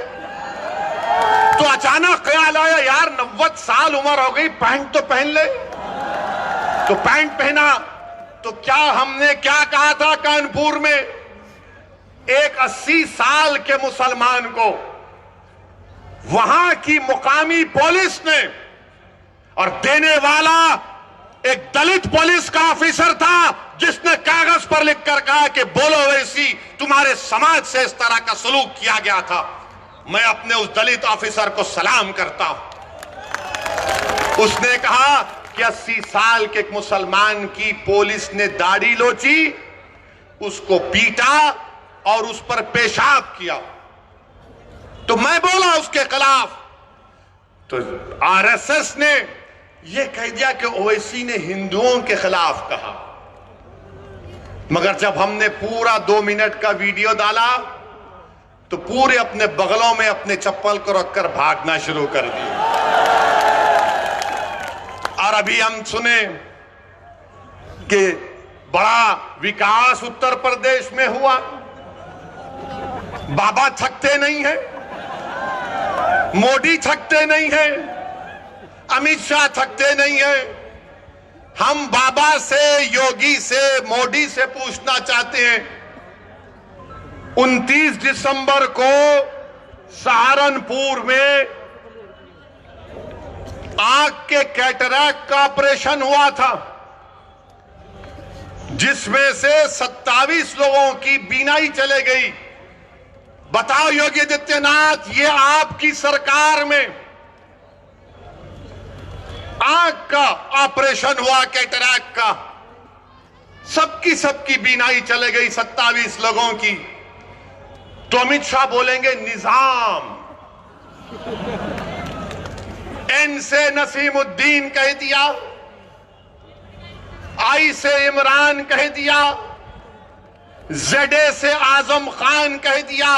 तो अचानक ख्याल आया यार 90 साल उम्र हो गई, पैंट तो पहन ले। तो पैंट पहना, तो क्या हमने क्या कहा था कानपुर में? एक 80 साल के मुसलमान को वहां की मुकामी पुलिस ने, और देने वाला एक दलित पुलिस का ऑफिसर था, जिसने कागज पर लिखकर कहा कि बोलो ओवैसी, तुम्हारे समाज से इस तरह का सलूक किया गया था। मैं अपने उस दलित ऑफिसर को सलाम करता हूं। उसने कहा कि 80 साल के एक मुसलमान की पुलिस ने दाढ़ी लोची, उसको पीटा और उस पर पेशाब किया। तो मैं बोला उसके खिलाफ, तो आरएसएस ने यह कह दिया कि ओवैसी ने हिंदुओं के खिलाफ कहा। मगर जब हमने पूरा 2 मिनट का वीडियो डाला, तो पूरे अपने बगलों में अपने चप्पल को रखकर भागना शुरू कर दिया। और अभी हम सुने कि बड़ा विकास उत्तर प्रदेश में हुआ। बाबा थकते नहीं है, मोदी थकते नहीं है, अमित शाह थकते नहीं है। हम बाबा से, योगी से, मोदी से पूछना चाहते हैं, 29 दिसंबर को सहारनपुर में आंख के कैटरैक्ट का ऑपरेशन हुआ था, जिसमें से 27 लोगों की बीनाई चले गई। बताओ योगी आदित्यनाथ, ये आपकी सरकार में आंख का ऑपरेशन हुआ, कैटरैक्ट का, सबकी बीनाई चले गई 27 लोगों की। तो अमित शाह बोलेंगे निजाम, एन से नसीमुद्दीन कह दिया, आई से इमरान कह दिया, जेडे से आजम खान कह दिया,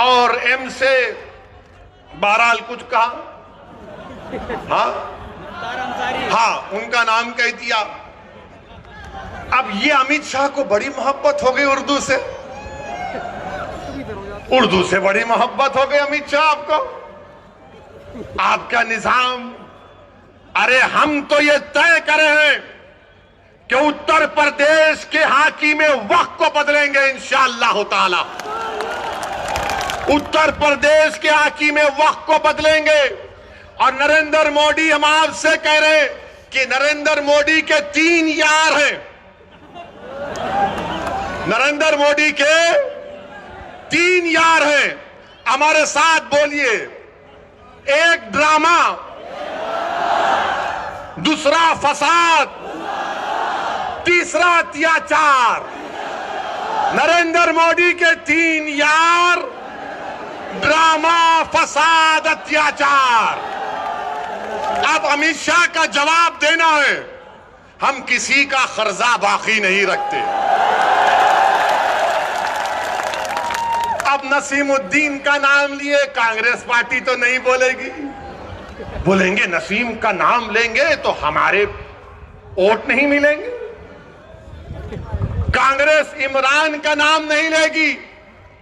और एम से बहरहाल कुछ कहा, हाँ उनका नाम कह दिया। अब ये अमित शाह को बड़ी मोहब्बत हो गई उर्दू से, उर्दू से बड़ी मोहब्बत हो गई अमित शाह आपको, आपका निजाम। अरे हम तो ये तय करे हैं कि उत्तर प्रदेश के हाकिम वक्त को बदलेंगे इंशाअल्लाह ताला। उत्तर प्रदेश के हाकिम वक्त को बदलेंगे। और नरेंद्र मोदी, हम आपसे कह रहे हैं कि नरेंद्र मोदी के 3 यार हैं। नरेंद्र मोदी के 3 यार हैं। हमारे साथ बोलिए, एक ड्रामा, दूसरा फसाद, तीसरा अत्याचार। नरेंद्र मोदी के 3 यार, ड्रामा, फसाद, अत्याचार। अब अमित शाह का जवाब देना है, हम किसी का खर्जा बाकी नहीं रखते। अब नसीमुद्दीन का नाम लिए, कांग्रेस पार्टी तो नहीं बोलेगी, बोलेंगे नसीम का नाम लेंगे तो हमारे वोट नहीं मिलेंगे। कांग्रेस इमरान का नाम नहीं लेगी,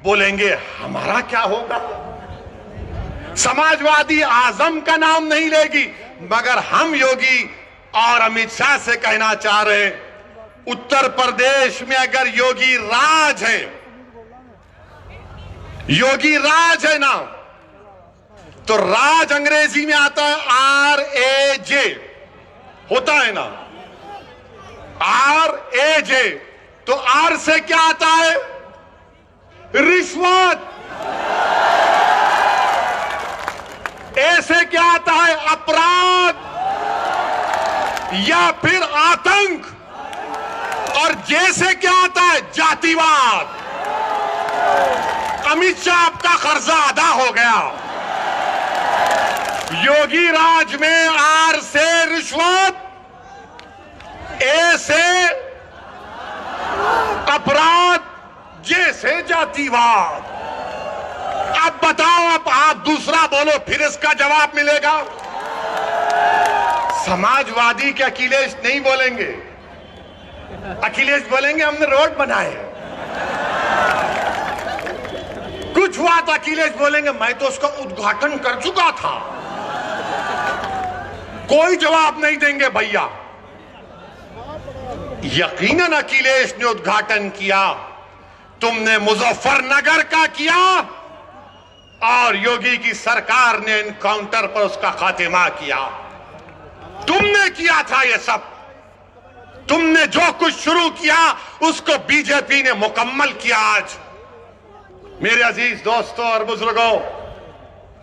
बोलेंगे हमारा क्या होगा। समाजवादी आजम का नाम नहीं लेगी, मगर हम योगी और अमित शाह से कहना चाह रहे हैं, उत्तर प्रदेश में अगर योगी राज है, योगी राज है ना, तो राज अंग्रेजी में आता है RAJ, होता है ना RAJ, तो R से क्या आता है? रिश्वत। A से क्या आता है? अपराध या फिर आतंक। और J से क्या आता है? जातिवाद। अमित शाह आपका कर्जा अदा हो गया। योगी राज में R से रिश्वत, A से अपराध, J से जातिवाद। अब बताओ, अब आप दूसरा बोलो, फिर इसका जवाब मिलेगा। समाजवादी के अखिलेश नहीं बोलेंगे, अखिलेश बोलेंगे हमने रोड बनाए। कुछ हुआ तो अखिलेश बोलेंगे मैं तो उसका उद्घाटन कर चुका था। कोई जवाब नहीं देंगे भैया। यकीनन अखिलेश ने उद्घाटन किया, तुमने मुजफ्फरनगर का किया और योगी की सरकार ने एनकाउंटर पर उसका खात्मा किया। तुमने किया था ये सब। तुमने जो कुछ शुरू किया उसको बीजेपी ने मुकम्मल किया। आज मेरे अजीज दोस्तों और बुजुर्गों,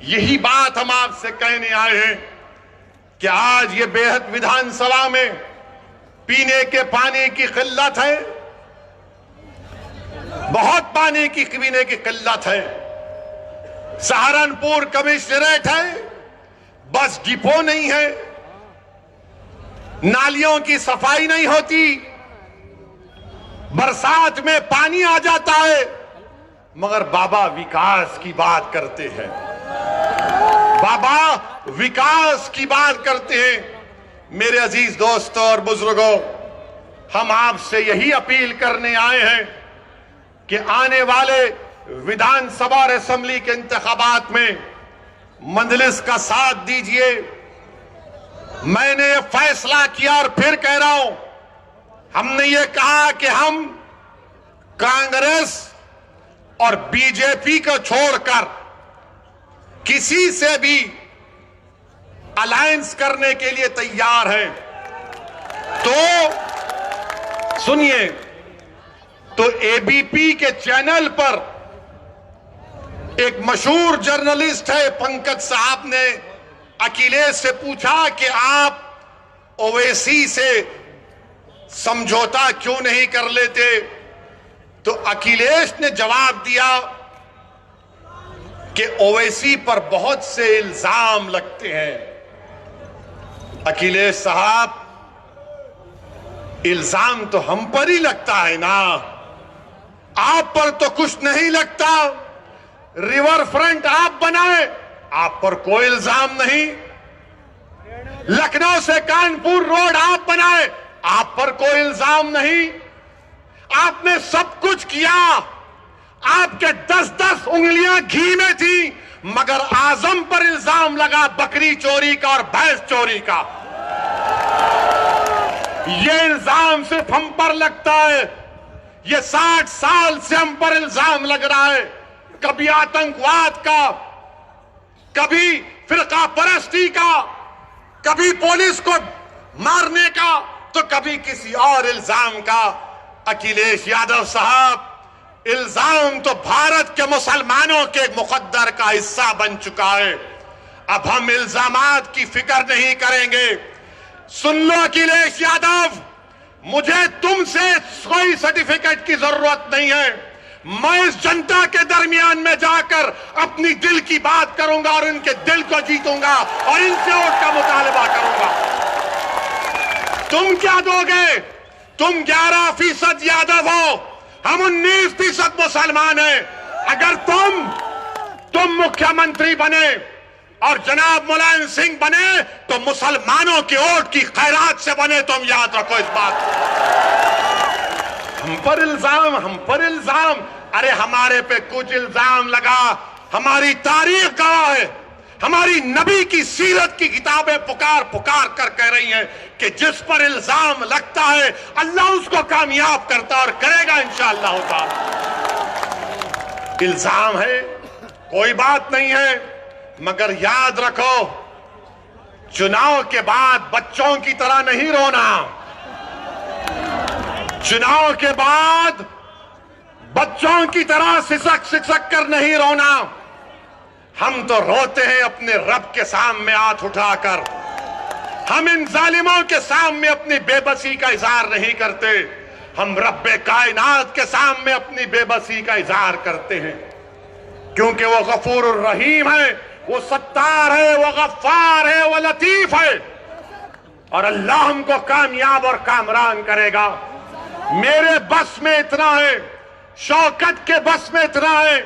यही बात हम आपसे कहने आए हैं कि आज ये बेहद विधानसभा में पीने के पानी की किल्लत है, बहुत पानी की पीने की किल्लत है। सहारनपुर कमिश्नरेट है, बस डिपो नहीं है, नालियों की सफाई नहीं होती, बरसात में पानी आ जाता है, मगर बाबा विकास की बात करते हैं। बाबा विकास की बात करते हैं। मेरे अजीज दोस्तों और बुजुर्गों, हम आपसे यही अपील करने आए हैं कि आने वाले विधानसभा और असेंबली के इंतखाबात में मजलिस का साथ दीजिए। मैंने ये फैसला किया और फिर कह रहा हूं, हमने ये कहा कि हम कांग्रेस और बीजेपी को छोड़कर किसी से भी अलायंस करने के लिए तैयार हैं। तो सुनिए, तो एबीपी के चैनल पर एक मशहूर जर्नलिस्ट है पंकज साहब ने अखिलेश से पूछा कि आप ओवैसी से समझौता क्यों नहीं कर लेते, तो अखिलेश ने जवाब दिया कि ओवैसी पर बहुत से इल्जाम लगते हैं। अखिलेश साहब, इल्जाम तो हम पर ही लगता है ना, आप पर तो कुछ नहीं लगता। रिवर फ्रंट आप बनाए, आप पर कोई इल्जाम नहीं। लखनऊ से कानपुर रोड आप बनाए, आप पर कोई इल्जाम नहीं। आपने सब कुछ किया, आपके 10-10 उंगलियां घी में थी, मगर आजम पर इल्जाम लगा बकरी चोरी का और भैंस चोरी का। ये इल्जाम सिर्फ हम पर लगता है, ये 60 साल से हम पर इल्जाम लग रहा है। कभी आतंकवाद का, कभी फिरका परस्ती का, कभी पुलिस को मारने का, तो कभी किसी और इल्जाम का। अखिलेश यादव साहब, इल्जाम तो भारत के मुसलमानों के मुकद्दर का हिस्सा बन चुका है। अब हम इल्जामात की फिक्र नहीं करेंगे। सुन लो अखिलेश यादव, मुझे तुमसे कोई सर्टिफिकेट की जरूरत नहीं है। मैं इस जनता के दरमियान में जाकर अपनी दिल की बात करूंगा और इनके दिल को जीतूंगा और इनसे वोट का मुतालबा करूंगा। तुम क्या दोगे? तुम 11% यादव हो, हम 19% मुसलमान हैं। अगर तुम मुख्यमंत्री बने और जनाब मुलायम सिंह बने तो मुसलमानों के वोट की खैरात से बने। तुम याद रखो इस बात। हम पर इल्जाम। अरे हमारे पे कुछ इल्जाम लगा, हमारी तारीख गवाह है, हमारी नबी की सीरत की किताबें पुकार पुकार कर कह रही हैं कि जिस पर इल्जाम लगता है अल्लाह उसको कामयाब करता और करेगा इंशाअल्लाह ताला। इल्जाम है, कोई बात नहीं है, मगर याद रखो चुनाव के बाद बच्चों की तरह नहीं रोना। चुनाव के बाद बच्चों की तरह सिसक सिसक कर नहीं रोना। हम तो रोते हैं अपने रब के सामने हाथ उठाकर। हम इन जालिमों के सामने अपनी बेबसी का इजहार नहीं करते, हम रब्बे कायनात के सामने अपनी बेबसी का इजहार करते हैं, क्योंकि वो गफूर रहीम है, वो सत्तार है, वो गफ्फार है, वो लतीफ है, और अल्लाह हमको कामयाब और कामरान करेगा। मेरे बस में इतना है, शौकत के बस में इतना है,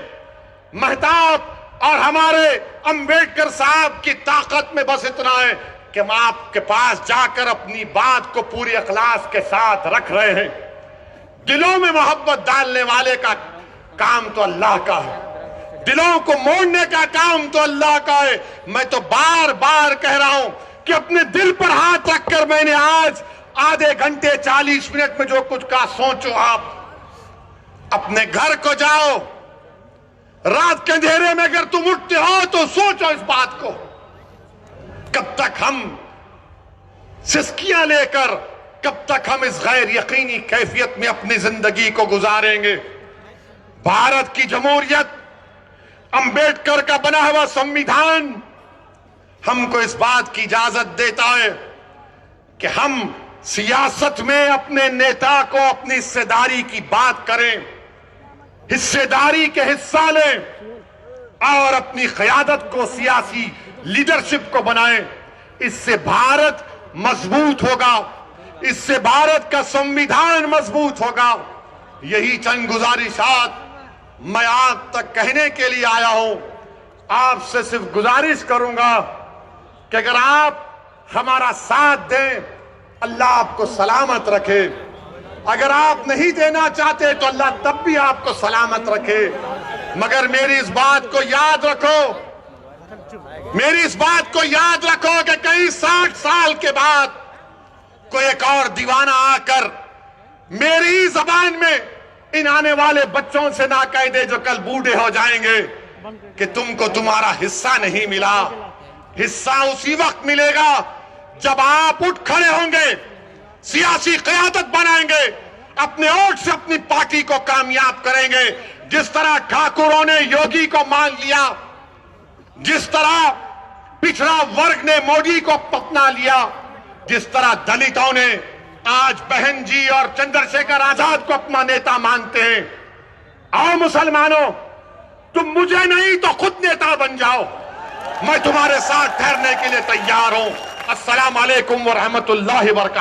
महताब और हमारे अंबेडकर साहब की ताकत में बस इतना है कि हम आपके पास जाकर अपनी बात को पूरी इखलास के साथ रख रहे हैं। दिलों में मोहब्बत डालने वाले का काम तो अल्लाह का है, दिलों को मोड़ने का काम तो अल्लाह का है। मैं तो बार बार कह रहा हूं कि अपने दिल पर हाथ रखकर मैंने आज आधे घंटे 40 मिनट में जो कुछ कहा, सोचो आप। अपने घर को जाओ, रात के अंधेरे में अगर तुम उठते हो तो सोचो इस बात को, कब तक हम सिस्कियां लेकर, कब तक हम इस गैर यकीनी कैफियत में अपनी जिंदगी को गुजारेंगे। भारत की जमहूरियत, अंबेडकर का बना हुआ संविधान हमको इस बात की इजाजत देता है कि हम सियासत में अपने नेता को अपनी हिस्सेदारी की बात करें, हिस्सेदारी के हिस्सा लें और अपनी क़यादत को, सियासी लीडरशिप को बनाएं। इससे भारत मजबूत होगा, इससे भारत का संविधान मजबूत होगा। यही चंद गुजारिशात मैं आज तक कहने के लिए आया हूं। आपसे सिर्फ गुजारिश करूंगा कि अगर आप हमारा साथ दें, अल्लाह आपको सलामत रखे। अगर आप नहीं देना चाहते तो अल्लाह तब भी आपको सलामत रखे। मगर मेरी इस बात को याद रखो, मेरी इस बात को याद रखो कि कई 60 साल के बाद कोई एक और दीवाना आकर मेरी ही जबान में इन आने वाले बच्चों से ना कह दे जो कल बूढ़े हो जाएंगे कि तुमको तुम्हारा हिस्सा नहीं मिला। हिस्सा उसी वक्त मिलेगा जब आप उठ खड़े होंगे, सियासी क़यादत बनाएंगे, अपने वोट से अपनी पार्टी को कामयाब करेंगे। जिस तरह ठाकुरों ने योगी को मान लिया, जिस तरह पिछड़ा वर्ग ने मोदी को अपना लिया, जिस तरह दलितों ने आज बहन जी और चंद्रशेखर आजाद को अपना नेता मानते हैं। आओ मुसलमानों, तुम मुझे नहीं तो खुद नेता बन जाओ, मैं तुम्हारे साथ ठहरने के लिए तैयार हूं। अस्सलाम वालेकुम व रहमतुल्लाहि व बरकातहू।